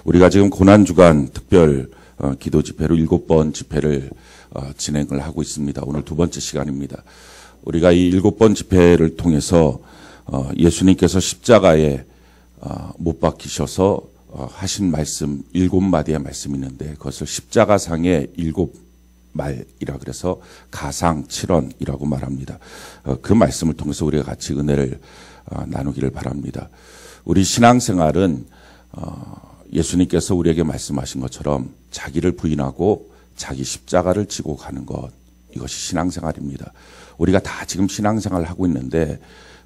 우리가 지금 고난주간 특별 기도 집회로 7번 집회를 진행을 하고 있습니다. 오늘 두 번째 시간입니다. 우리가 이 7번 집회를 통해서 예수님께서 십자가에 못 박히셔서 하신 말씀 7마디의 말씀이 있는데 그것을 십자가상의 7말이라 그래서 가상 7언이라고 말합니다. 그 말씀을 통해서 우리가 같이 은혜를 나누기를 바랍니다. 우리 신앙생활은 예수님께서 우리에게 말씀하신 것처럼 자기를 부인하고 자기 십자가를 지고 가는 것, 이것이 신앙생활입니다. 우리가 다 지금 신앙생활을 하고 있는데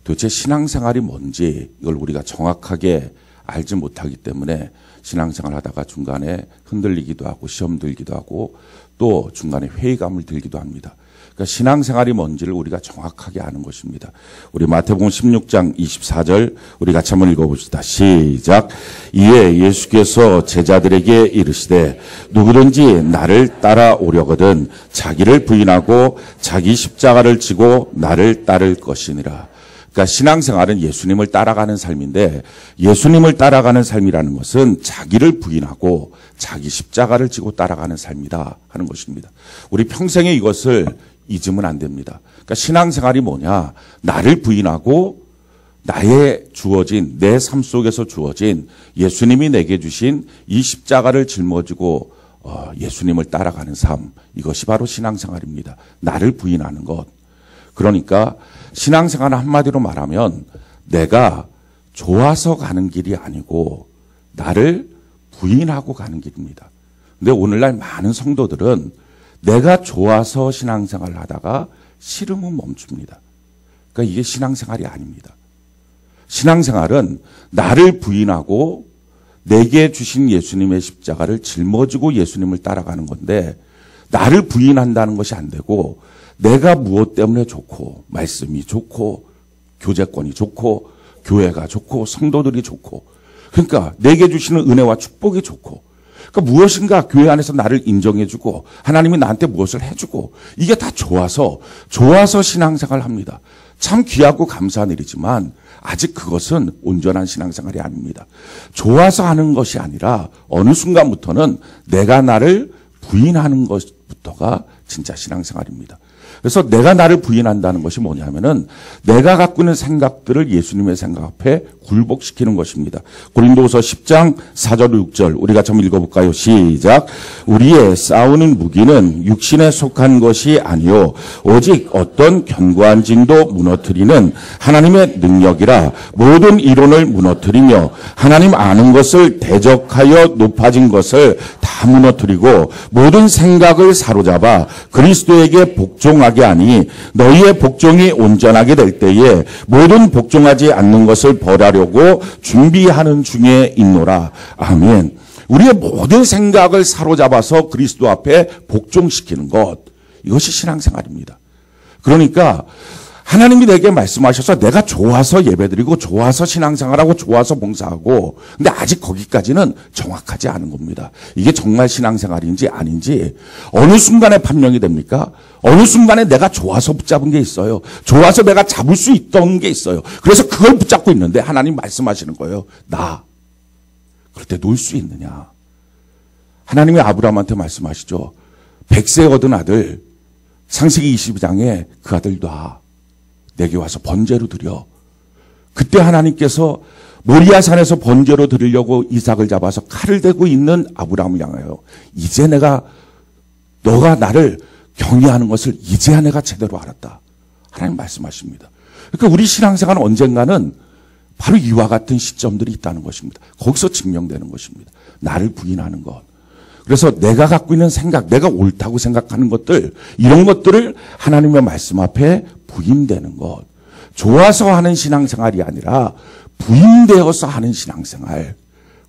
도대체 신앙생활이 뭔지 이걸 우리가 정확하게 알지 못하기 때문에 신앙생활 하다가 중간에 흔들리기도 하고 시험 들기도 하고 또 중간에 회의감을 들기도 합니다. 그러니까 신앙생활이 뭔지를 우리가 정확하게 아는 것입니다. 우리 마태복음 16장 24절 우리 같이 한번 읽어봅시다. 시작. 이에 예수께서 제자들에게 이르시되 누구든지 나를 따라오려거든 자기를 부인하고 자기 십자가를 지고 나를 따를 것이니라. 그러니까 신앙생활은 예수님을 따라가는 삶인데 예수님을 따라가는 삶이라는 것은 자기를 부인하고 자기 십자가를 지고 따라가는 삶이다 하는 것입니다. 우리 평생에 이것을 잊으면 안 됩니다. 그러니까 신앙생활이 뭐냐? 나를 부인하고 나의 주어진 내 삶 속에서 주어진 예수님이 내게 주신 이 십자가를 짊어지고 예수님을 따라가는 삶, 이것이 바로 신앙생활입니다. 나를 부인하는 것. 그러니까 신앙생활은 한마디로 말하면 내가 좋아서 가는 길이 아니고 나를 부인하고 가는 길입니다. 근데 오늘날 많은 성도들은 내가 좋아서 신앙생활을 하다가 싫으면 멈춥니다. 그러니까 이게 신앙생활이 아닙니다. 신앙생활은 나를 부인하고 내게 주신 예수님의 십자가를 짊어지고 예수님을 따라가는 건데 나를 부인한다는 것이 안 되고 내가 무엇 때문에 좋고 말씀이 좋고 교제권이 좋고 교회가 좋고 성도들이 좋고 그러니까 내게 주시는 은혜와 축복이 좋고 그러니까 무엇인가 교회 안에서 나를 인정해주고 하나님이 나한테 무엇을 해주고 이게 다 좋아서 신앙생활을 합니다. 참 귀하고 감사한 일이지만 아직 그것은 온전한 신앙생활이 아닙니다. 좋아서 하는 것이 아니라 어느 순간부터는 내가 나를 부인하는 것부터가 진짜 신앙생활입니다. 그래서 내가 나를 부인한다는 것이 뭐냐면은 내가 갖고 있는 생각들을 예수님의 생각 앞에 굴복시키는 것입니다. 고린도후서 10장 4절 6절 우리가 좀 읽어볼까요? 시작. 우리의 싸우는 무기는 육신에 속한 것이 아니요 오직 어떤 견고한 징도 무너뜨리는 하나님의 능력이라 모든 이론을 무너뜨리며 하나님 아는 것을 대적하여 높아진 것을 다 무너뜨리고 모든 생각을 사로잡아 그리스도에게 복종하게 하니 너희의 복종이 온전하게 될 때에 모든 복종하지 않는 것을 벌하려고 준비하는 중에 있노라. 아멘. 우리의 모든 생각을 사로잡아서 그리스도 앞에 복종시키는 것, 이것이 신앙생활입니다. 그러니까 하나님이 내게 말씀하셔서 내가 좋아서 예배드리고 좋아서 신앙생활하고 좋아서 봉사하고 근데 아직 거기까지는 정확하지 않은 겁니다. 이게 정말 신앙생활인지 아닌지 어느 순간에 판명이 됩니까? 어느 순간에 내가 좋아서 붙잡은 게 있어요. 좋아서 내가 잡을 수 있던 게 있어요. 그래서 그걸 붙잡고 있는데 하나님 말씀하시는 거예요. 나 그럴 때 놓을 수 있느냐? 하나님이 아브라함한테 말씀하시죠. 100세 얻은 아들 창세기 22장에 그 아들 놔. 내게 와서 번제로 드려. 그때 하나님께서 모리아산에서 번제로 드리려고 이삭을 잡아서 칼을 대고 있는 아브라함을 향하여 이제 너가 나를 경외하는 것을 이제야 내가 제대로 알았다. 하나님 말씀하십니다. 그러니까 우리 신앙생활은 언젠가는 바로 이와 같은 시점들이 있다는 것입니다. 거기서 증명되는 것입니다. 나를 부인하는 것. 그래서 내가 갖고 있는 생각, 내가 옳다고 생각하는 것들, 이런 것들을 하나님의 말씀 앞에 부인되는 것. 좋아서 하는 신앙생활이 아니라 부인되어서 하는 신앙생활.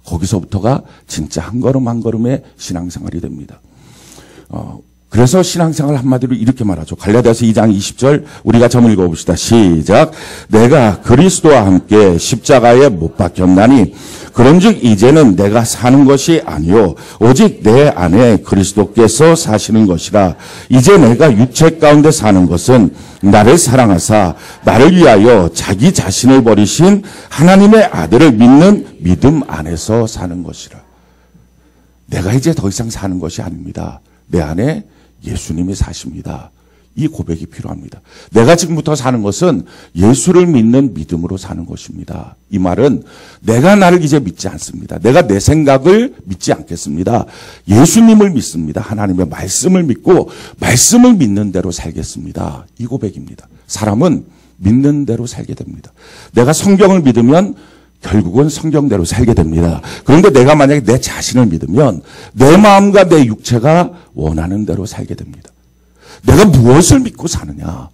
거기서부터가 진짜 한 걸음 한 걸음의 신앙생활이 됩니다. 그래서 신앙생활 한마디로 이렇게 말하죠. 갈라디아서 2장 20절 우리가 좀 읽어봅시다. 시작. 내가 그리스도와 함께 십자가에 못 박혔나니 그런즉 이제는 내가 사는 것이 아니요 오직 내 안에 그리스도께서 사시는 것이라. 이제 내가 육체 가운데 사는 것은 나를 사랑하사 나를 위하여 자기 자신을 버리신 하나님의 아들을 믿는 믿음 안에서 사는 것이라. 내가 이제 더 이상 사는 것이 아닙니다. 내 안에 예수님이 사십니다. 이 고백이 필요합니다. 내가 지금부터 사는 것은 예수를 믿는 믿음으로 사는 것입니다. 이 말은 내가 나를 이제 믿지 않습니다. 내가 내 생각을 믿지 않겠습니다. 예수님을 믿습니다. 하나님의 말씀을 믿고 말씀을 믿는 대로 살겠습니다. 이 고백입니다. 사람은 믿는 대로 살게 됩니다. 내가 성경을 믿으면 결국은 성경대로 살게 됩니다. 그런데 내가 만약에 내 자신을 믿으면 내 마음과 내 육체가 원하는 대로 살게 됩니다. 내가 무엇을 믿고 사느냐?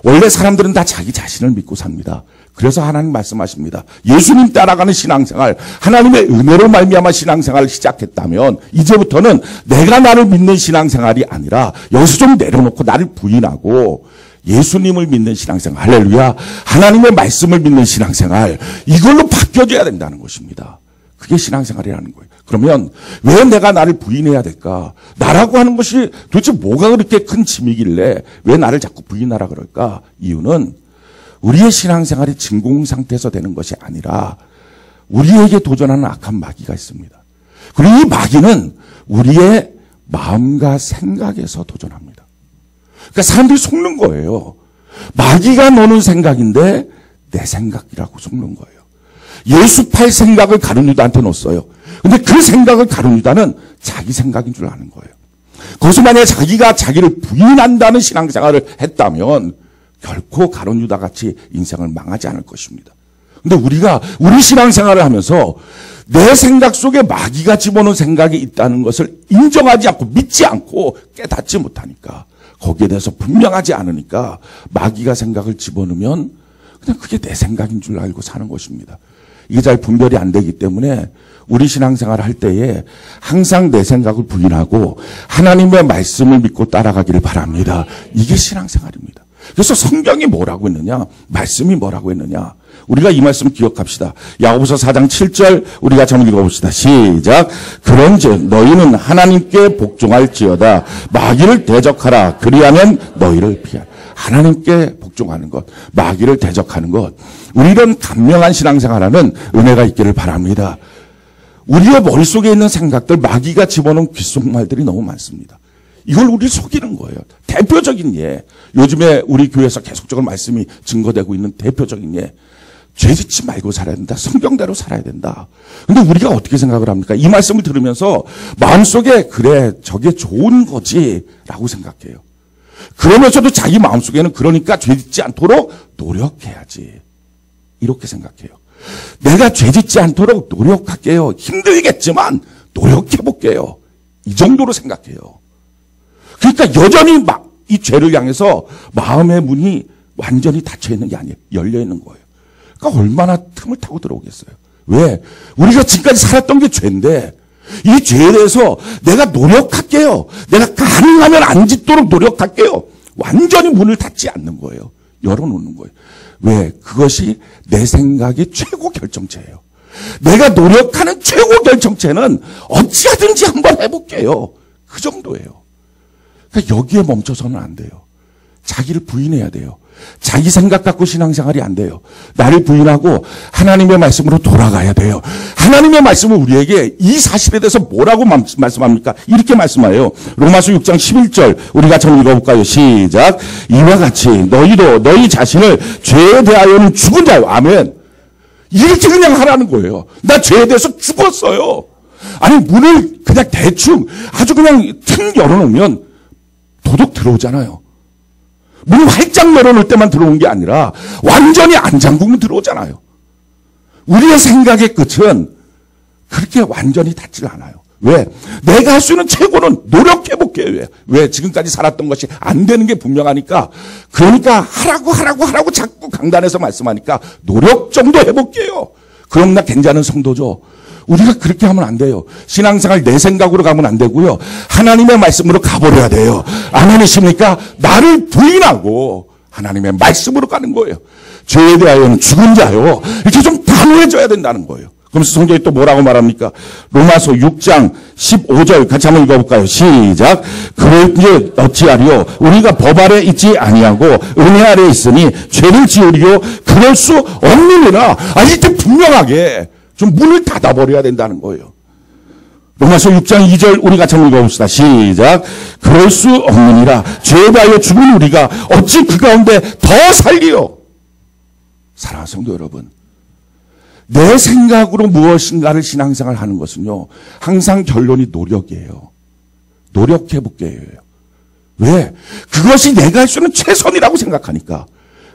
원래 사람들은 다 자기 자신을 믿고 삽니다. 그래서 하나님 말씀하십니다. 예수님 따라가는 신앙생활, 하나님의 은혜로 말미암아 신앙생활을 시작했다면 이제부터는 내가 나를 믿는 신앙생활이 아니라 여기서 좀 내려놓고 나를 부인하고 예수님을 믿는 신앙생활, 할렐루야, 하나님의 말씀을 믿는 신앙생활, 이걸로 바뀌어져야 된다는 것입니다. 그게 신앙생활이라는 거예요. 그러면 왜 내가 나를 부인해야 될까? 나라고 하는 것이 도대체 뭐가 그렇게 큰 짐이길래 왜 나를 자꾸 부인하라 그럴까? 이유는 우리의 신앙생활이 진공 상태에서 되는 것이 아니라 우리에게 도전하는 악한 마귀가 있습니다. 그리고 이 마귀는 우리의 마음과 생각에서 도전합니다. 그러니까 사람들이 속는 거예요. 마귀가 노는 생각인데 내 생각이라고 속는 거예요. 예수팔 생각을 가룟 유다한테 놓았어요. 근데 그 생각을 가룟 유다는 자기 생각인 줄 아는 거예요. 거기서 만약에 자기가 자기를 부인한다는 신앙생활을 했다면 결코 가룟 유다 같이 인생을 망하지 않을 것입니다. 근데 우리가 우리 신앙생활을 하면서 내 생각 속에 마귀가 집어넣은 생각이 있다는 것을 인정하지 않고 믿지 않고 깨닫지 못하니까, 거기에 대해서 분명하지 않으니까 마귀가 생각을 집어넣으면 그냥 그게 내 생각인 줄 알고 사는 것입니다. 이게 잘 분별이 안 되기 때문에 우리 신앙생활을 할 때에 항상 내 생각을 부인하고 하나님의 말씀을 믿고 따라가기를 바랍니다. 이게 신앙생활입니다. 그래서 성경이 뭐라고 했느냐, 말씀이 뭐라고 했느냐, 우리가 이 말씀 기억합시다. 야고보서 4장 7절 우리 같이 한번 읽어봅시다. 시작. 그런즉 너희는 하나님께 복종할지어다. 마귀를 대적하라. 그리하면 너희를 피하라. 하나님께 복종하는 것, 마귀를 대적하는 것, 우리 이런 간명한 신앙생활하는 은혜가 있기를 바랍니다. 우리의 머릿속에 있는 생각들, 마귀가 집어넣은 귓속말들이 너무 많습니다. 이걸 우리 속이는 거예요. 대표적인 예, 요즘에 우리 교회에서 계속적으로 말씀이 증거되고 있는 대표적인 예, 죄짓지 말고 살아야 된다. 성경대로 살아야 된다. 근데 우리가 어떻게 생각을 합니까? 이 말씀을 들으면서 마음속에 그래, 저게 좋은 거지 라고 생각해요. 그러면서도 자기 마음속에는 그러니까 죄짓지 않도록 노력해야지, 이렇게 생각해요. 내가 죄짓지 않도록 노력할게요. 힘들겠지만 노력해볼게요. 이 정도로 생각해요. 그러니까 여전히 이 죄를 향해서 마음의 문이 완전히 닫혀있는 게 아니에요. 열려있는 거예요. 그러니까 얼마나 틈을 타고 들어오겠어요. 왜? 우리가 지금까지 살았던 게 죄인데 이 죄에 대해서 내가 노력할게요. 내가 가능하면 안 짓도록 노력할게요. 완전히 문을 닫지 않는 거예요. 열어놓는 거예요. 왜? 그것이 내 생각이 최고 결정체예요. 내가 노력하는 최고 결정체는 어찌하든지 한번 해볼게요. 그 정도예요. 그러니까 여기에 멈춰서는 안 돼요. 자기를 부인해야 돼요. 자기 생각 갖고 신앙생활이 안 돼요. 나를 부인하고 하나님의 말씀으로 돌아가야 돼요. 하나님의 말씀은 우리에게 이 사실에 대해서 뭐라고 말씀합니까? 이렇게 말씀해요. 로마서 6장 11절 우리 같이 한번 읽어볼까요? 시작. 이와 같이 너희도 너희 자신을 죄에 대하여는 죽은 자요. 아멘. 이렇게 그냥 하라는 거예요. 나 죄에 대해서 죽었어요. 아니 문을 그냥 대충 아주 그냥 틈 열어놓으면 도둑 들어오잖아요. 문을 활짝 열어놓을 때만 들어온 게 아니라 완전히 안 잠그면 들어오잖아요. 우리의 생각의 끝은 그렇게 완전히 닿질 않아요. 왜? 내가 할 수 있는 최고는 노력해볼게요. 왜? 지금까지 살았던 것이 안 되는 게 분명하니까, 그러니까 하라고 자꾸 강단에서 말씀하니까 노력 정도 해볼게요. 그럼 나 괜찮은 성도죠. 우리가 그렇게 하면 안 돼요. 신앙생활 내 생각으로 가면 안 되고요. 하나님의 말씀으로 가버려야 돼요. 아멘이십니까? 나를 부인하고 하나님의 말씀으로 가는 거예요. 죄에 대하여는 죽은 자요. 이렇게 좀 단호해져야 된다는 거예요. 그러면서 성경이 또 뭐라고 말합니까? 로마서 6장 15절 같이 한번 읽어볼까요? 시작. 그런즉 어찌하리요? 우리가 법 아래 있지 아니하고 은혜 아래 있으니 죄를 지으리요? 그럴 수 없느니라. 이때 분명하게 좀 문을 닫아버려야 된다는 거예요. 로마서 6장 2절 우리 같이 읽어봅시다. 시작. 그럴 수 없느니라. 죄에 대하여 죽은 우리가 어찌 그 가운데 더 살리요. 사랑하는 성도 여러분, 내 생각으로 무엇인가를 신앙생활 하는 것은요, 항상 결론이 노력이에요. 노력해볼게요. 왜? 그것이 내가 할 수 있는 최선이라고 생각하니까.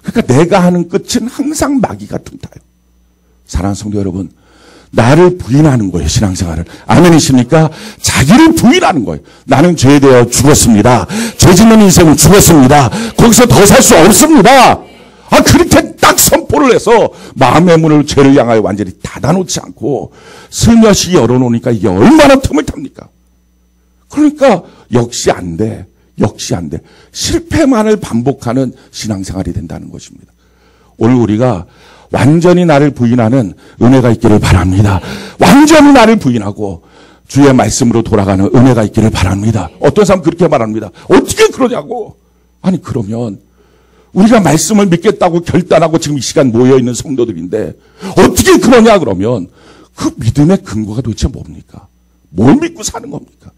그러니까 내가 하는 끝은 항상 마귀가 틈타요. 사랑하는 성도 여러분, 나를 부인하는 거예요, 신앙생활을. 아멘이십니까? 자기를 부인하는 거예요. 나는 죄에 대하여 죽었습니다. 죄 짓는 인생은 죽었습니다. 거기서 더 살 수 없습니다. 그렇게 딱 선포를 해서 마음의 문을 죄를 향하여 완전히 닫아놓지 않고 슬며시 열어놓으니까 이게 얼마나 틈을 탑니까? 그러니까 역시 안 돼. 역시 안 돼. 실패만을 반복하는 신앙생활이 된다는 것입니다. 오늘 우리가 완전히 나를 부인하는 은혜가 있기를 바랍니다. 완전히 나를 부인하고 주의 말씀으로 돌아가는 은혜가 있기를 바랍니다. 어떤 사람 그렇게 말합니다. 어떻게 그러냐고. 아니 그러면 우리가 말씀을 믿겠다고 결단하고 지금 이 시간 모여있는 성도들인데 어떻게 그러냐 그러면 그 믿음의 근거가 도대체 뭡니까? 뭘 믿고 사는 겁니까?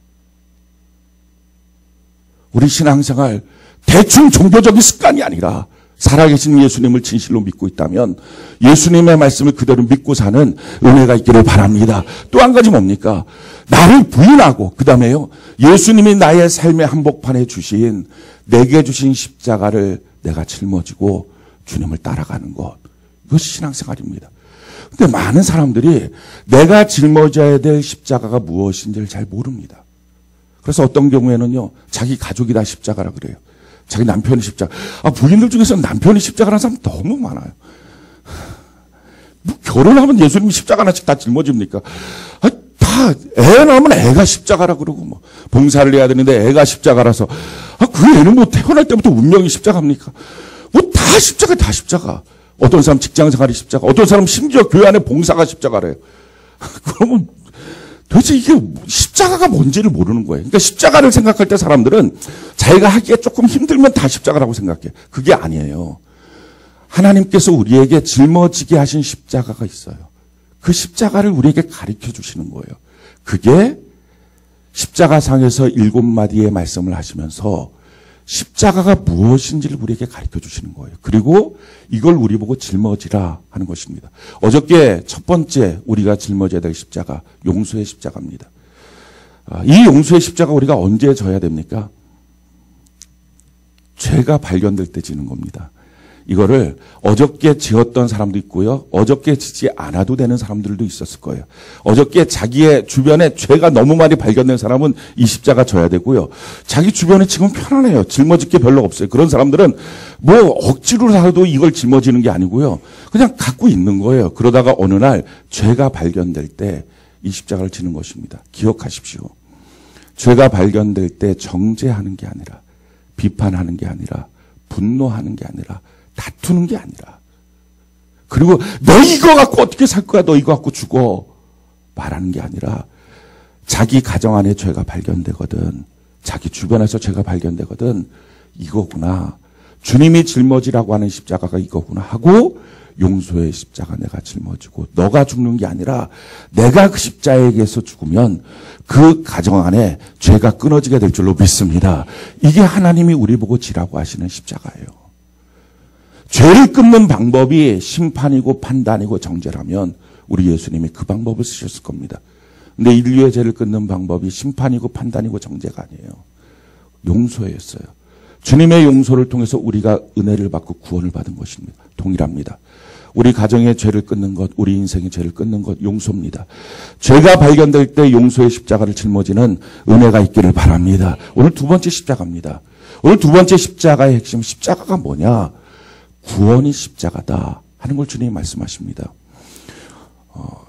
우리 신앙생활 대충 종교적인 습관이 아니라 살아계신 예수님을 진실로 믿고 있다면 예수님의 말씀을 그대로 믿고 사는 은혜가 있기를 바랍니다. 또 한 가지 뭡니까? 나를 부인하고 그 다음에요. 예수님이 나의 삶의 한복판에 주신 내게 주신 십자가를 내가 짊어지고 주님을 따라가는 것. 이것이 신앙생활입니다. 근데 많은 사람들이 내가 짊어져야 될 십자가가 무엇인지를 잘 모릅니다. 그래서 어떤 경우에는요. 자기 가족이 다 십자가라 그래요. 자기 남편이 십자가. 부인들 중에서는 남편이 십자가라는 사람 너무 많아요. 뭐 결혼하면 예수님이 십자가 하나씩 다 짊어집니까? 다 애 낳으면 애가 십자가라 그러고 뭐 봉사를 해야 되는데 애가 십자가라서 그 애는 뭐 태어날 때부터 운명이 십자가입니까? 뭐 다 십자가 다 십자가. 어떤 사람 직장생활이 십자가. 어떤 사람 심지어 교회 안에 봉사가 십자가래요. 그러면 도대체 이게 십자가가 뭔지를 모르는 거예요. 그러니까 십자가를 생각할 때 사람들은 자기가 하기에 조금 힘들면 다 십자가라고 생각해. 그게 아니에요. 하나님께서 우리에게 짊어지게 하신 십자가가 있어요. 그 십자가를 우리에게 가르쳐 주시는 거예요. 그게 십자가상에서 7마디의 말씀을 하시면서 십자가가 무엇인지를 우리에게 가르쳐 주시는 거예요. 그리고 이걸 우리 보고 짊어지라 하는 것입니다. 어저께 첫 번째 우리가 짊어져야 될 십자가, 용서의 십자가입니다. 이 용서의 십자가 우리가 언제 져야 됩니까? 죄가 발견될 때 지는 겁니다. 이거를 어저께 지었던 사람도 있고요. 어저께 지지 않아도 되는 사람들도 있었을 거예요. 어저께 자기의 주변에 죄가 너무 많이 발견된 사람은 이 십자가 져야 되고요. 자기 주변에 지금 편안해요. 짊어질 게 별로 없어요. 그런 사람들은 뭐 억지로라도 이걸 짊어지는 게 아니고요. 그냥 갖고 있는 거예요. 그러다가 어느 날 죄가 발견될 때 이 십자가를 지는 것입니다. 기억하십시오. 죄가 발견될 때 정죄하는 게 아니라 비판하는 게 아니라 분노하는 게 아니라 다투는 게 아니라 그리고 너 이거 갖고 어떻게 살 거야? 너 이거 갖고 죽어. 말하는 게 아니라 자기 가정 안에 죄가 발견되거든. 자기 주변에서 죄가 발견되거든. 이거구나. 주님이 짊어지라고 하는 십자가가 이거구나 하고 용서의 십자가 내가 짊어지고 너가 죽는 게 아니라 내가 그 십자가에게서 죽으면 그 가정 안에 죄가 끊어지게 될 줄로 믿습니다. 이게 하나님이 우리 보고 지라고 하시는 십자가예요. 죄를 끊는 방법이 심판이고 판단이고 정죄라면 우리 예수님이 그 방법을 쓰셨을 겁니다. 근데 인류의 죄를 끊는 방법이 심판이고 판단이고 정죄가 아니에요. 용서였어요. 주님의 용서를 통해서 우리가 은혜를 받고 구원을 받은 것입니다. 동일합니다. 우리 가정의 죄를 끊는 것, 우리 인생의 죄를 끊는 것 용서입니다. 죄가 발견될 때 용서의 십자가를 짊어지는 은혜가 있기를 바랍니다. 오늘 두 번째 십자가입니다. 오늘 두 번째 십자가의 핵심, 십자가가 뭐냐? 구원이 십자가다 하는 걸 주님이 말씀하십니다.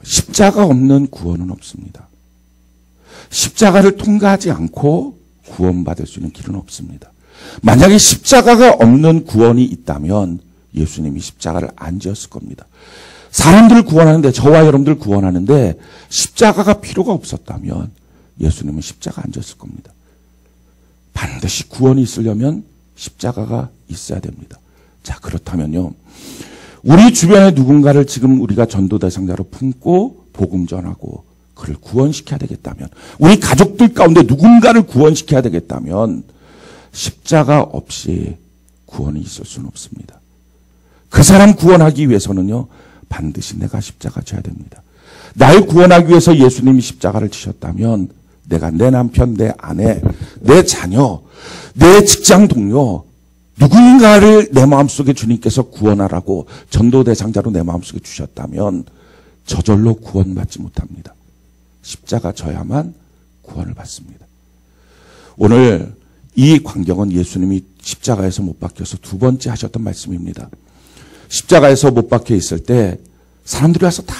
십자가 없는 구원은 없습니다. 십자가를 통과하지 않고 구원받을 수 있는 길은 없습니다. 만약에 십자가가 없는 구원이 있다면 예수님이 십자가를 안 지었을 겁니다. 사람들을 구원하는데, 저와 여러분들 구원하는데 십자가가 필요가 없었다면 예수님은 십자가 안 지었을 겁니다. 반드시 구원이 있으려면 십자가가 있어야 됩니다. 자, 그렇다면요. 우리 주변에 누군가를 지금 우리가 전도 대상자로 품고 복음 전하고 그를 구원시켜야 되겠다면, 우리 가족들 가운데 누군가를 구원시켜야 되겠다면 십자가 없이 구원이 있을 수는 없습니다. 그 사람 구원하기 위해서는요, 반드시 내가 십자가 져야 됩니다. 날 구원하기 위해서 예수님이 십자가를 지셨다면 내가 내 남편, 내 아내, 내 자녀, 내 직장 동료 누군가를 내 마음속에 주님께서 구원하라고 전도 대상자로 내 마음속에 주셨다면 저절로 구원받지 못합니다. 십자가 져야만 구원을 받습니다. 오늘 이 광경은 예수님이 십자가에서 못 박혀서 두 번째 하셨던 말씀입니다. 십자가에서 못 박혀 있을 때 사람들이 와서 다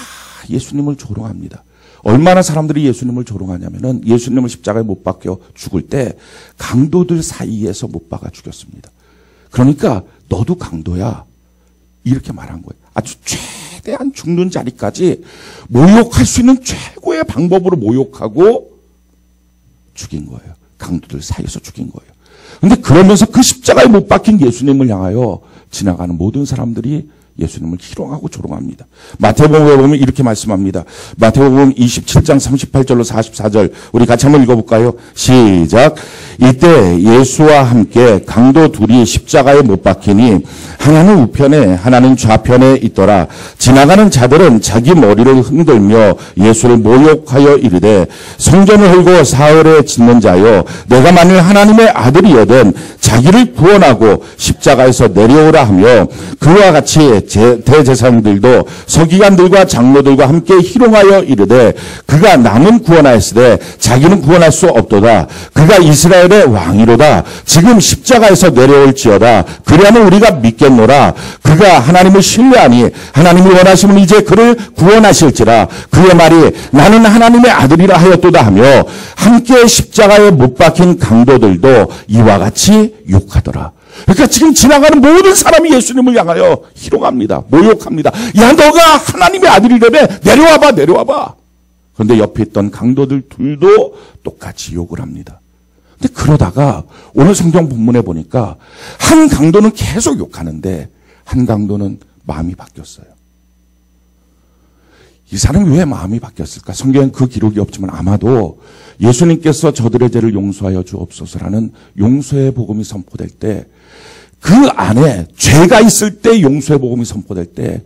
예수님을 조롱합니다. 얼마나 사람들이 예수님을 조롱하냐면은 예수님을 십자가에 못 박혀 죽을 때 강도들 사이에서 못 박아 죽였습니다. 그러니까 너도 강도야, 이렇게 말한 거예요. 아주 최대한 죽는 자리까지 모욕할 수 있는 최고의 방법으로 모욕하고 죽인 거예요. 강도들 사이에서 죽인 거예요. 그런데 그러면서 그 십자가에 못 박힌 예수님을 향하여 지나가는 모든 사람들이 예수님을 희롱하고 조롱합니다. 마태복음에 보면 이렇게 말씀합니다. 마태복음 27장 38절로 44절 우리 같이 한번 읽어볼까요? 시작. 이때 예수와 함께 강도 둘이 십자가에 못 박히니 하나는 우편에 하나는 좌편에 있더라. 지나가는 자들은 자기 머리를 흔들며 예수를 모욕하여 이르되 성전을 헐고 사흘에 짓는 자여 내가 만일 하나님의 아들이여든 자기를 구원하고 십자가에서 내려오라 하며 그와 같이 대제사장들도 서기관들과 장로들과 함께 희롱하여 이르되 그가 남은 구원하였으되 자기는 구원할 수 없도다. 그가 이스라엘의 왕이로다. 지금 십자가에서 내려올지어다. 그리하면 우리가 믿겠노라. 그가 하나님을 신뢰하니 하나님이 원하시면 이제 그를 구원하실지라. 그의 말이 나는 하나님의 아들이라 하였도다 하며 함께 십자가에 못 박힌 강도들도 이와 같이 욕하더라. 그러니까 지금 지나가는 모든 사람이 예수님을 향하여 희롱합니다. 모욕합니다. 야, 너가 하나님의 아들이라며 내려와봐, 내려와봐. 그런데 옆에 있던 강도들 둘도 똑같이 욕을 합니다. 근데 그러다가 오늘 성경 본문에 보니까 한 강도는 계속 욕하는데 한 강도는 마음이 바뀌었어요. 이 사람이 왜 마음이 바뀌었을까? 성경엔 그 기록이 없지만 아마도 예수님께서 저들의 죄를 용서하여 주옵소서라는 용서의 복음이 선포될 때 그 안에 죄가 있을 때 용서의 복음이 선포될 때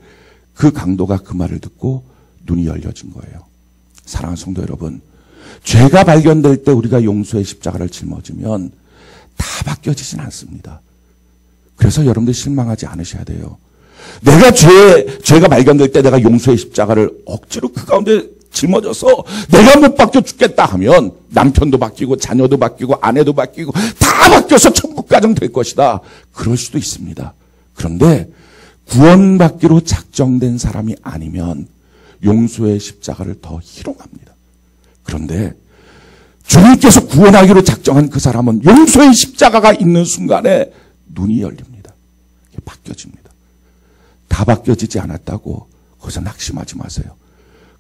그 강도가 그 말을 듣고 눈이 열려진 거예요. 사랑하는 성도 여러분, 죄가 발견될 때 우리가 용서의 십자가를 짊어지면 다 바뀌어지진 않습니다. 그래서 여러분들 실망하지 않으셔야 돼요. 내가 죄가 발견될 때 내가 용서의 십자가를 억지로 그 가운데 짊어져서 내가 못 바뀌어 죽겠다 하면 남편도 바뀌고 자녀도 바뀌고 아내도 바뀌고 다 바뀌어서 천국 가정 될 것이다. 그럴 수도 있습니다. 그런데 구원받기로 작정된 사람이 아니면 용서의 십자가를 더 희롱합니다. 그런데 주님께서 구원하기로 작정한 그 사람은 용서의 십자가가 있는 순간에 눈이 열립니다. 바뀌어집니다. 다 바뀌어지지 않았다고 거기서 낙심하지 마세요.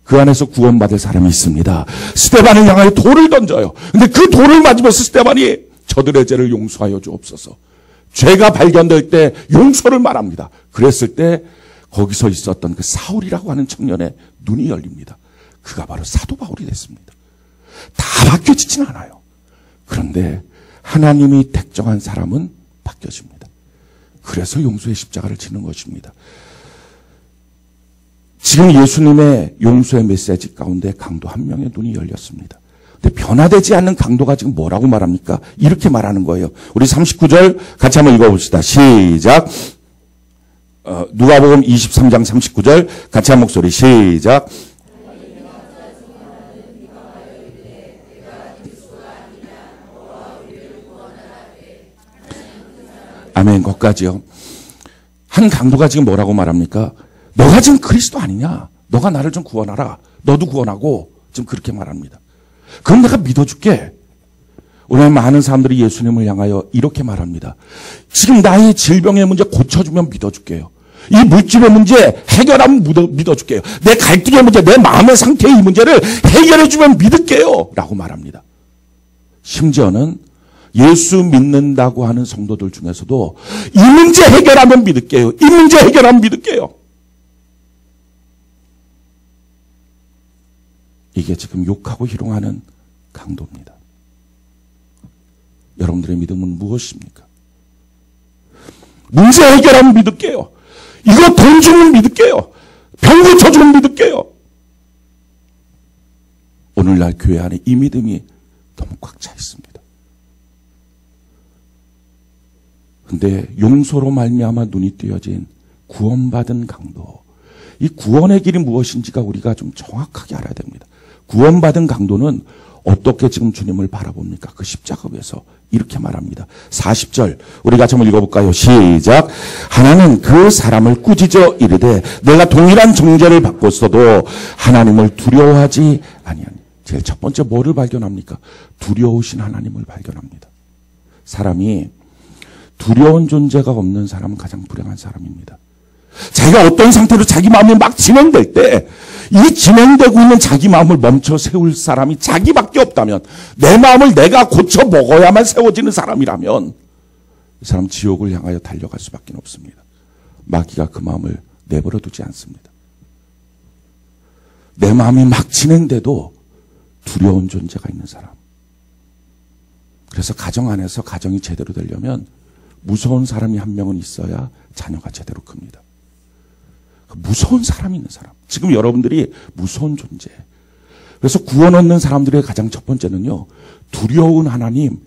그 안에서 구원받을 사람이 있습니다. 스데반을 향하여 돌을 던져요. 근데 그 돌을 맞으면서 스데반이 저들의 죄를 용서하여 주옵소서. 죄가 발견될 때 용서를 말합니다. 그랬을 때 거기서 있었던 그 사울이라고 하는 청년의 눈이 열립니다. 그가 바로 사도 바울이 됐습니다. 다 바뀌어지진 않아요. 그런데 하나님이 택정한 사람은 바뀌어집니다. 그래서 용서의 십자가를 지는 것입니다. 지금 예수님의 용서의 메시지 가운데 강도 한 명의 눈이 열렸습니다. 근데 변화되지 않는 강도가 지금 뭐라고 말합니까? 이렇게 말하는 거예요. 우리 39절 같이 한번 읽어봅시다. 시작. 누가복음 23장 39절 같이 한 목소리 시작. 아멘. 거기까지요. 한 강도가 지금 뭐라고 말합니까? 너가 지금 그리스도 아니냐? 너가 나를 좀 구원하라. 너도 구원하고 지금 그렇게 말합니다. 그럼 내가 믿어줄게. 오늘 많은 사람들이 예수님을 향하여 이렇게 말합니다. 지금 나의 질병의 문제 고쳐주면 믿어줄게요. 이 물질의 문제 해결하면 믿어줄게요. 내 갈등의 문제, 내 마음의 상태의 이 문제를 해결해주면 믿을게요. 라고 말합니다. 심지어는 예수 믿는다고 하는 성도들 중에서도 이 문제 해결하면 믿을게요. 이 문제 해결하면 믿을게요. 이게 지금 욕하고 희롱하는 강도입니다. 여러분들의 믿음은 무엇입니까? 문제 해결하면 믿을게요. 이거 돈 주면 믿을게요. 병 고쳐주면 믿을게요. 오늘날 교회 안에 이 믿음이 너무 꽉 차 있습니다. 근데 용서로 말미암아 눈이 띄어진 구원받은 강도, 이 구원의 길이 무엇인지가 우리가 좀 정확하게 알아야 됩니다. 구원받은 강도는 어떻게 지금 주님을 바라봅니까? 그 십자가 위에서 이렇게 말합니다. 40절 우리 같이 한번 읽어볼까요? 시작. 하나는 그 사람을 꾸짖어 이르되 내가 동일한 정죄를 받고서도 하나님을 두려워하지 아니하니. 제일 첫 번째 뭐를 발견합니까? 두려우신 하나님을 발견합니다. 사람이 두려운 존재가 없는 사람은 가장 불행한 사람입니다. 자기가 어떤 상태로 자기 마음이 막 진행될 때 이 진행되고 있는 자기 마음을 멈춰 세울 사람이 자기밖에 없다면, 내 마음을 내가 고쳐 먹어야만 세워지는 사람이라면 이 사람 지옥을 향하여 달려갈 수밖에 없습니다. 마귀가 그 마음을 내버려 두지 않습니다. 내 마음이 막 진행돼도 두려운 존재가 있는 사람. 그래서 가정 안에서 가정이 제대로 되려면 무서운 사람이 한 명은 있어야 자녀가 제대로 큽니다. 무서운 사람이 있는 사람. 지금 여러분들이 무서운 존재. 그래서 구원 얻는 사람들의 가장 첫 번째는요, 두려운 하나님,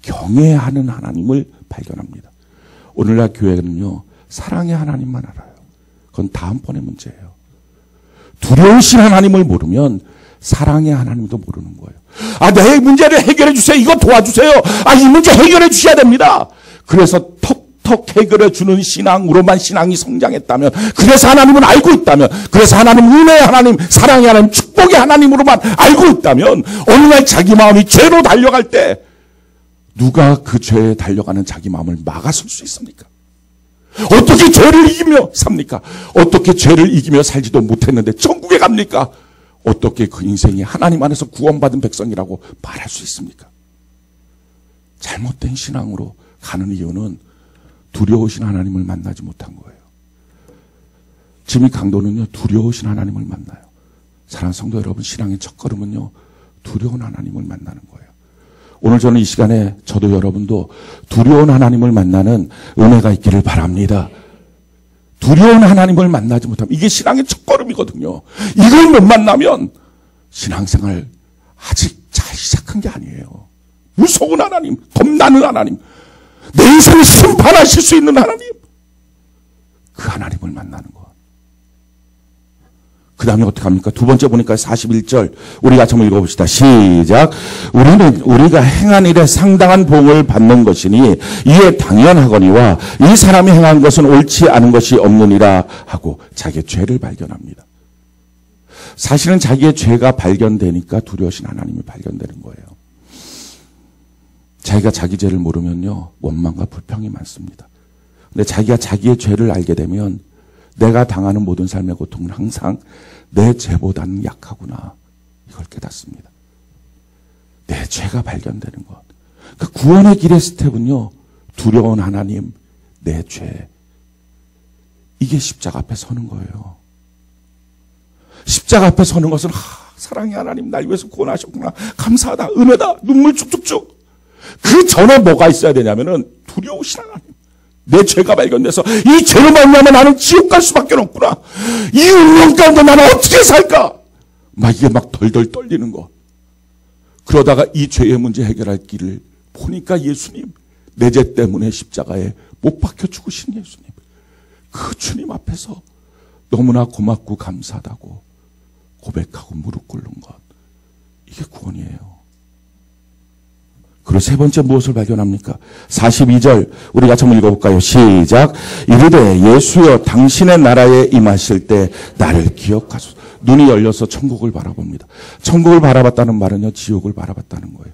경외하는 하나님을 발견합니다. 오늘날 교회는요, 사랑의 하나님만 알아요. 그건 다음번의 문제예요. 두려우신 하나님을 모르면 사랑의 하나님도 모르는 거예요. 아, 내 문제를 해결해 주세요. 이거 도와주세요. 아, 이 문제 해결해 주셔야 됩니다. 그래서 턱턱 해결해 주는 신앙으로만 신앙이 성장했다면, 그래서 하나님은 알고 있다면, 그래서 하나님 은혜의 하나님, 사랑의 하나님, 축복의 하나님으로만 알고 있다면, 어느 날 자기 마음이 죄로 달려갈 때 누가 그 죄에 달려가는 자기 마음을 막아설 수 있습니까? 어떻게 죄를 이기며 삽니까? 어떻게 죄를 이기며 살지도 못했는데 천국에 갑니까? 어떻게 그 인생이 하나님 안에서 구원받은 백성이라고 말할 수 있습니까? 잘못된 신앙으로 가는 이유는 두려우신 하나님을 만나지 못한 거예요. 지금 이 강도는요, 두려우신 하나님을 만나요. 사랑하는 성도 여러분, 신앙의 첫걸음은요, 두려운 하나님을 만나는 거예요. 오늘 저는 이 시간에 저도 여러분도 두려운 하나님을 만나는 은혜가 있기를 바랍니다. 두려운 하나님을 만나지 못하면 이게 신앙의 첫걸음이거든요. 이걸 못 만나면 신앙생활 아직 잘 시작한 게 아니에요. 무서운 하나님, 겁나는 하나님, 내 인생을 심판하실 수 있는 하나님, 그 하나님을 만나는 것. 그 다음에 어떻게 합니까? 두 번째 보니까 41절 우리 같이 한번 읽어봅시다. 시작. 우리는 우리가 행한 일에 상당한 복을 받는 것이니 이에 당연하거니와 이 사람이 행한 것은 옳지 않은 것이 없느니라 하고 자기의 죄를 발견합니다. 사실은 자기의 죄가 발견되니까 두려우신 하나님이 발견되는 거예요. 자기가 자기 죄를 모르면요, 원망과 불평이 많습니다. 근데 자기가 자기의 죄를 알게 되면 내가 당하는 모든 삶의 고통은 항상 내 죄보다는 약하구나, 이걸 깨닫습니다. 내 죄가 발견되는 것. 그 구원의 길의 스텝은요, 두려운 하나님, 내 죄, 이게 십자가 앞에 서는 거예요. 십자가 앞에 서는 것은 사랑의 하나님, 날 위해서 구원하셨구나, 감사하다, 은혜다, 눈물 쭉쭉쭉. 그 전에 뭐가 있어야 되냐면은 두려우신 하나님, 내 죄가 발견돼서 이 죄로 말미암아 나는 지옥 갈 수밖에 없구나, 이 운명 가운데 나는 어떻게 살까, 막 이게 막 덜덜 떨리는 거. 그러다가 이 죄의 문제 해결할 길을 보니까 예수님, 내 죄 때문에 십자가에 못 박혀 죽으신 예수님, 그 주님 앞에서 너무나 고맙고 감사하다고 고백하고 무릎 꿇는 것, 이게 구원이에요. 그리고 세 번째 무엇을 발견합니까? 42절 우리 같이 한번 읽어볼까요? 시작. 이르되 예수여 당신의 나라에 임하실 때 나를 기억하소서. 눈이 열려서 천국을 바라봅니다. 천국을 바라봤다는 말은요, 지옥을 바라봤다는 거예요.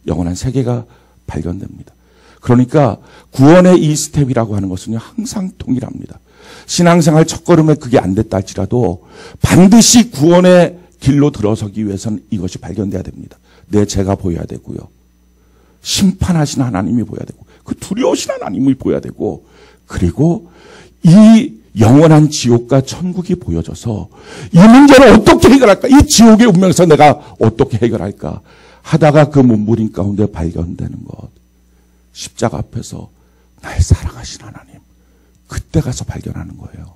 영원한 세계가 발견됩니다. 그러니까 구원의 이 스텝이라고 하는 것은요, 항상 동일합니다. 신앙생활 첫걸음에 그게 안 됐다 할지라도 반드시 구원의 길로 들어서기 위해서는 이것이 발견돼야 됩니다. 내 죄가 보여야 되고요, 심판하신 하나님이 보여야 되고, 그 두려우신 하나님을 보여야 되고, 그리고 이 영원한 지옥과 천국이 보여져서 이 문제를 어떻게 해결할까? 이 지옥의 운명에서 내가 어떻게 해결할까? 하다가 그 몸부림 가운데 발견되는 것. 십자가 앞에서 날 사랑하신 하나님. 그때 가서 발견하는 거예요.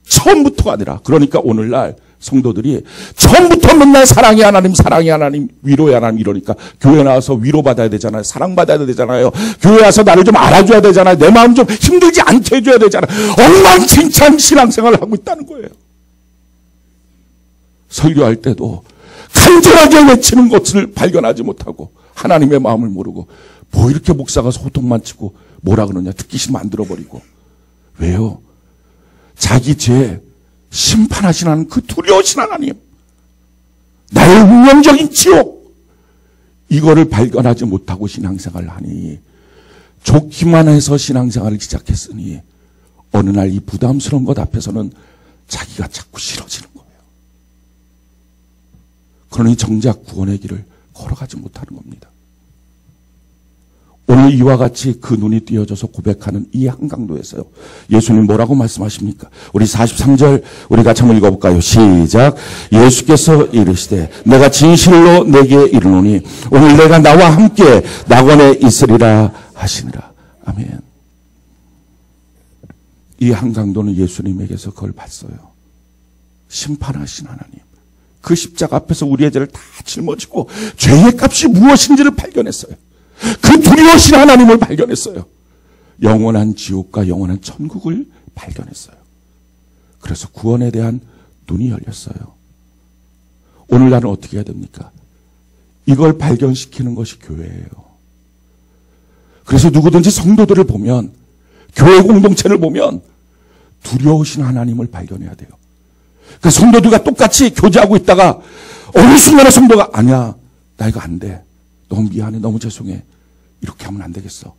처음부터가 아니라. 그러니까 오늘날 성도들이 처음부터 맨날 사랑의 하나님, 사랑의 하나님, 위로의 하나님 이러니까 교회 나와서 위로받아야 되잖아요. 사랑받아야 되잖아요. 교회 와서 나를 좀 알아줘야 되잖아요. 내 마음 좀 힘들지 않게 해줘야 되잖아요. 엉망진창 신앙생활을 하고 있다는 거예요. 설교할 때도 간절하게 외치는 것을 발견하지 못하고 하나님의 마음을 모르고 뭐 이렇게 목사가 소통만 치고 뭐라 그러냐 듣기 싫으면 만들어버리고. 왜요? 자기 죄 심판하신 하나님, 그 두려우신 하나님, 나의 운명적인 지옥, 이거를 발견하지 못하고 신앙생활을 하니, 좋기만 해서 신앙생활을 시작했으니 어느 날 이 부담스러운 것 앞에서는 자기가 자꾸 싫어지는 거예요. 그러니 정작 구원의 길을 걸어가지 못하는 겁니다. 오늘 이와 같이 그 눈이 띄어져서 고백하는 이 한강도에서요. 예수님 뭐라고 말씀하십니까? 우리 43절 우리 같이 한번 읽어볼까요? 시작. 예수께서 이르시되 내가 진실로 내게 이르노니 오늘 내가 나와 함께 낙원에 있으리라 하시니라. 아멘. 이 한강도는 예수님에게서 그걸 봤어요. 심판하신 하나님. 그 십자가 앞에서 우리의 죄를 다 짊어지고 죄의 값이 무엇인지를 발견했어요. 그 두려우신 하나님을 발견했어요. 영원한 지옥과 영원한 천국을 발견했어요. 그래서 구원에 대한 눈이 열렸어요. 오늘날은 어떻게 해야 됩니까? 이걸 발견시키는 것이 교회예요. 그래서 누구든지 성도들을 보면, 교회 공동체를 보면 두려우신 하나님을 발견해야 돼요. 그 성도들과 똑같이 교제하고 있다가 어느 순간에 성도가 아니야, 나 이거 안 돼. 너무 미안해, 너무 죄송해. 이렇게 하면 안 되겠어.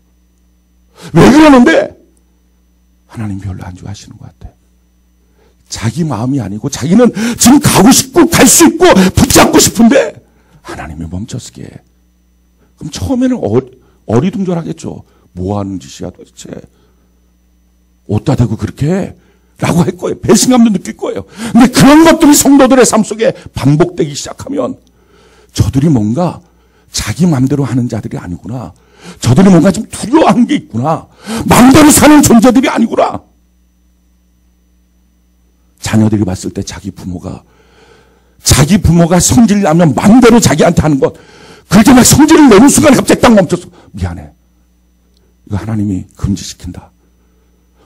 왜 그러는데? 하나님 별로 안 좋아하시는 것 같아. 자기 마음이 아니고 자기는 지금 가고 싶고 갈 수 있고 붙잡고 싶은데 하나님이 멈춰서게 해. 그럼 처음에는 어리둥절하겠죠. 뭐 하는 짓이야 도대체. 어디다 대고 그렇게 해? 라고 할 거예요. 배신감도 느낄 거예요. 근데 그런 것들이 성도들의 삶 속에 반복되기 시작하면 저들이 뭔가 자기 마음대로 하는 자들이 아니구나. 저들이 뭔가 좀 두려워하는 게 있구나. 마음대로 사는 존재들이 아니구나. 자녀들이 봤을 때 자기 부모가 성질 나면 마음대로 자기한테 하는 것. 그럴 때 막 성질을 내는 순간에 갑자기 딱 멈춰서 미안해. 이거 하나님이 금지시킨다.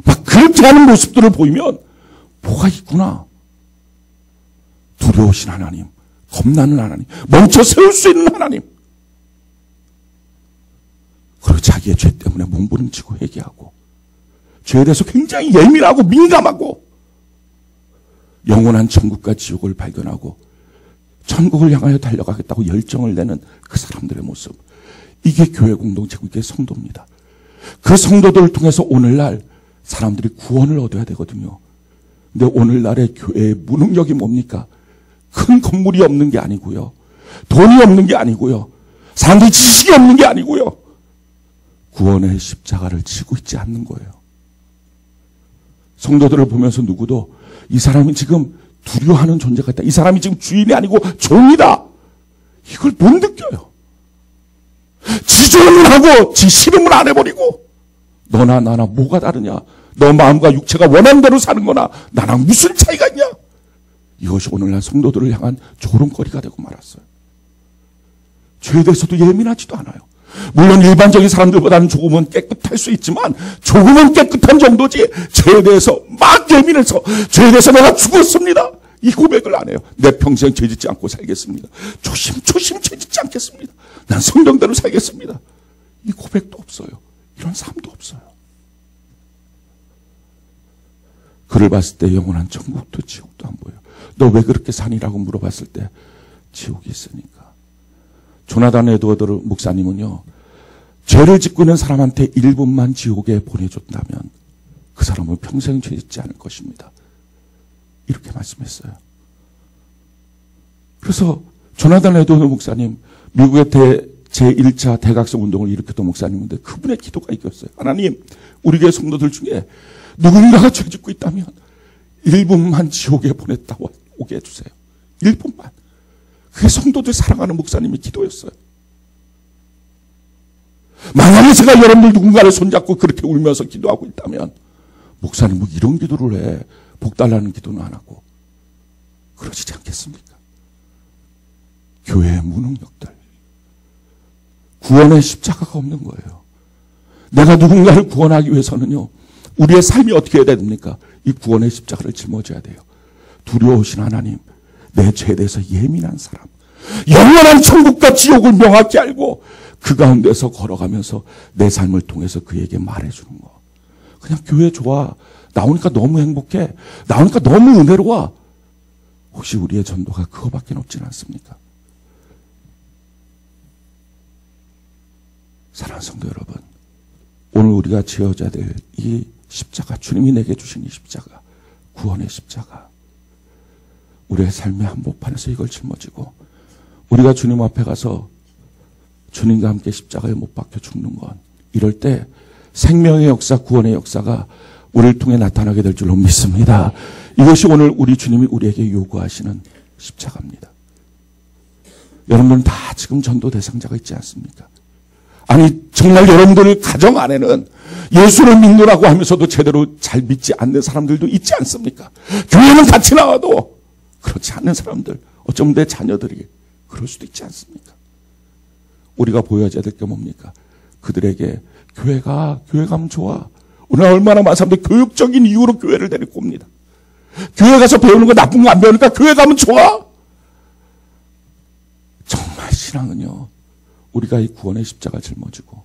막 그렇게 하는 모습들을 보이면 뭐가 있구나. 두려우신 하나님, 겁나는 하나님, 멈춰 세울 수 있는 하나님. 그리고 자기의 죄 때문에 몸부림치고 회개하고 죄에 대해서 굉장히 예민하고 민감하고 영원한 천국과 지옥을 발견하고 천국을 향하여 달려가겠다고 열정을 내는 그 사람들의 모습. 이게 교회 공동체고 이게 성도입니다. 그 성도들을 통해서 오늘날 사람들이 구원을 얻어야 되거든요. 근데 오늘날의 교회의 무능력이 뭡니까? 큰 건물이 없는 게 아니고요. 돈이 없는 게 아니고요. 사람들이 지식이 없는 게 아니고요. 구원의 십자가를 지고 있지 않는 거예요. 성도들을 보면서 누구도 이 사람이 지금 두려워하는 존재가 있다. 이 사람이 지금 주인이 아니고 종이다. 이걸 못 느껴요. 지 좋으면 하고 지 싫으면 안 해버리고 너나 나나 뭐가 다르냐. 너 마음과 육체가 원하는 대로 사는 거나 나랑 무슨 차이가 있냐. 이것이 오늘날 성도들을 향한 조롱거리가 되고 말았어요. 죄에 대해서도 예민하지도 않아요. 물론 일반적인 사람들보다는 조금은 깨끗할 수 있지만 조금은 깨끗한 정도지 죄에 대해서 막 예민해서 죄에 대해서 내가 죽었습니다. 이 고백을 안 해요. 내 평생 죄짓지 않고 살겠습니다. 조심 죄짓지 않겠습니다. 난 성경대로 살겠습니다. 이 고백도 없어요. 이런 삶도 없어요. 그를 봤을 때 영원한 천국도 지옥도 안 보여요. 너 왜 그렇게 사니라고 물어봤을 때 지옥이 있으니까. 조나단 에드워드 목사님은요. 죄를 짓고 있는 사람한테 1분만 지옥에 보내줬다면 그 사람은 평생 죄 짓지 않을 것입니다. 이렇게 말씀했어요. 그래서 조나단 에드워드 목사님, 미국의 제1차 대각성 운동을 일으켰던 목사님인데 그분의 기도가 이겼어요. 하나님, 우리 교회 성도들 중에 누군가가 죄 짓고 있다면 1분만 지옥에 보냈다 오게 해주세요. 1분만. 그게 성도들 사랑하는 목사님의 기도였어요. 만약에 제가 여러분들 누군가를 손잡고 그렇게 울면서 기도하고 있다면 목사님 뭐 이런 기도를 해. 복 달라는 기도는 안 하고 그러시지 않겠습니까? 교회의 무능력들. 구원의 십자가가 없는 거예요. 내가 누군가를 구원하기 위해서는요. 우리의 삶이 어떻게 해야 됩니까? 이 구원의 십자가를 짊어져야 돼요. 두려우신 하나님, 내 죄에 대해서 예민한 사람, 영원한 천국과 지옥을 명확히 알고 그 가운데서 걸어가면서 내 삶을 통해서 그에게 말해주는 거. 그냥 교회 좋아. 나오니까 너무 행복해. 나오니까 너무 은혜로워. 혹시 우리의 전도가 그거밖에 없지는 않습니까? 사랑하는 성도 여러분, 오늘 우리가 지어져야 될 이 십자가, 주님이 내게 주신 이 십자가, 구원의 십자가, 우리의 삶의 한복판에서 이걸 짊어지고 우리가 주님 앞에 가서 주님과 함께 십자가에 못 박혀 죽는 건, 이럴 때 생명의 역사, 구원의 역사가 우리를 통해 나타나게 될 줄로 믿습니다. 이것이 오늘 우리 주님이 우리에게 요구하시는 십자가입니다. 여러분 다 지금 전도 대상자가 있지 않습니까? 아니 정말 여러분들 가정 안에는 예수를 믿노라고 하면서도 제대로 잘 믿지 않는 사람들도 있지 않습니까? 교회는 같이 나와도 그렇지 않는 사람들, 어쩌면 내 자녀들이 그럴 수도 있지 않습니까? 우리가 보여줘야 될 게 뭡니까? 그들에게 교회 가면 좋아. 오늘 얼마나 많은 사람들이 교육적인 이유로 교회를 데리고 옵니다. 교회 가서 배우는 거 나쁜 거 안 배우니까 교회 가면 좋아. 정말 신앙은요, 우리가 이 구원의 십자가 짊어지고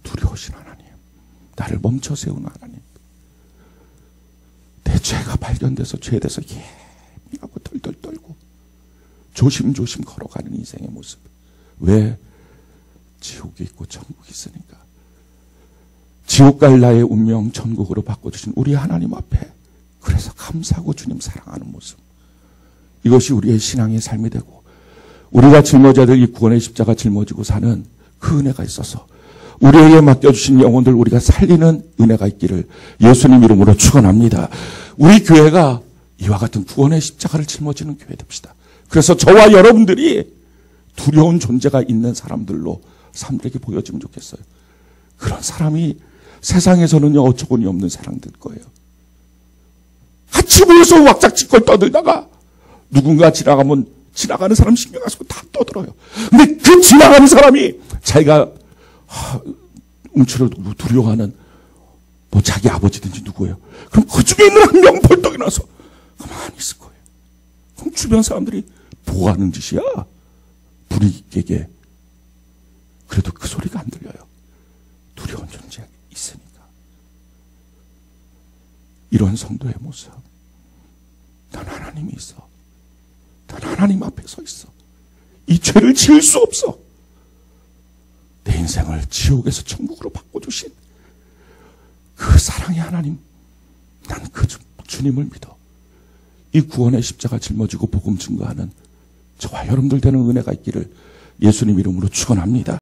두려우신 하나님, 나를 멈춰 세우는 하나님, 내 죄가 발견돼서 죄에 대해서 예민하고 덜덜 떨고 조심조심 걸어가는 인생의 모습. 왜? 지옥이 있고 천국이 있으니까. 지옥 갈 나의 운명 천국으로 바꿔주신 우리 하나님 앞에 그래서 감사하고 주님 사랑하는 모습. 이것이 우리의 신앙의 삶이 되고 우리가 짊어져야 될 이 구원의 십자가 짊어지고 사는 그 은혜가 있어서 우리에게 맡겨주신 영혼들 우리가 살리는 은혜가 있기를 예수님 이름으로 축원합니다. 우리 교회가 이와 같은 구원의 십자가를 짊어지는 교회 됩시다. 그래서 저와 여러분들이 두려운 존재가 있는 사람들로 사람들에게 보여주면 좋겠어요. 그런 사람이 세상에서는요 어처구니 없는 사람들 거예요. 같이 모여서 왁작지껄 떠들다가 누군가 지나가면 지나가는 사람 신경 안 쓰고 다 떠들어요. 근데 그 지나가는 사람이 자기가 음치를 두려워하는 뭐 자기 아버지든지 누구예요. 그럼 그 중에 있는 한 명 벌떡 일어나서 가만히 있을 거예요. 그럼 주변 사람들이 뭐 하는 짓이야? 불이익에게. 그래도 그 소리가 안 들려요. 두려운 존재 있으니까. 이런 성도의 모습. 난 하나님이 있어. 난 하나님 앞에 서 있어. 이 죄를 지을 수 없어. 내 인생을 지옥에서 천국으로 바꿔주신 그 사랑의 하나님, 난 그 주님을 믿어. 이 구원의 십자가 짊어지고 복음 증거하는 저와 여러분들 되는 은혜가 있기를 예수님 이름으로 축원합니다.